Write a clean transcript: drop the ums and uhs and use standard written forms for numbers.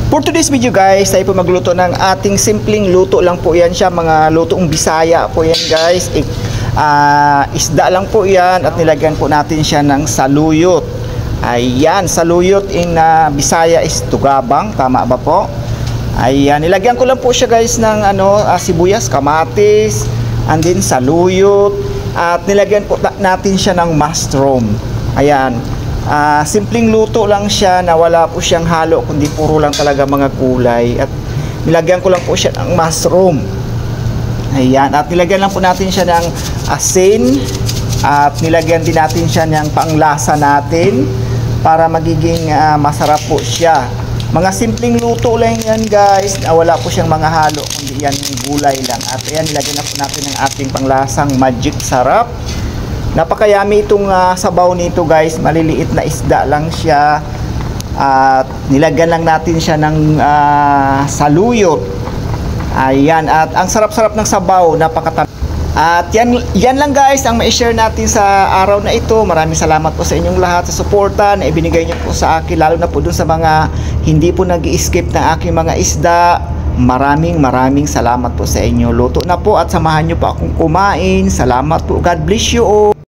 For today's video guys, tayo po magluto ng ating simpleng luto lang po yan siya. Mga lutong Bisaya po yan guys. Isda lang po yan at nilagyan po natin siya ng saluyot. Ayan, saluyot in Bisaya is tugabang. Tama ba po? Ayan, nilagyan ko lang po siya guys ng sibuyas, kamatis, and then saluyot. At nilagyan po natin siya ng mushroom. Ayan. Simpleng luto lang siya na wala po siyang halo kundi puro lang talaga mga gulay at nilagyan ko lang po siya ng mushroom. Ayan, at nilagyan lang po natin siya ng asin at nilagyan din natin siya ng panglasa natin para magiging masarap po siya. Mga simpleng luto lang yan guys na wala po siyang mga halo kundi yan yung gulay lang. At ayan, nilagyan na po natin ng ating panglasang magic sarap. Napakayami itong sabaw nito guys. Maliliit na isda lang siya. At nilagyan lang natin siya ng saluyot. Ayan. At ang sarap-sarap ng sabaw. Napakatamis. At yan lang guys ang ma-share natin sa araw na ito. Maraming salamat po sa inyong lahat sa suporta na ibinigay niyo po sa akin. Lalo na po dun sa mga hindi po nag-i-skip ng aking mga isda. Maraming salamat po sa inyo. Luto na po at samahan niyo po akong kumain. Salamat po. God bless you all.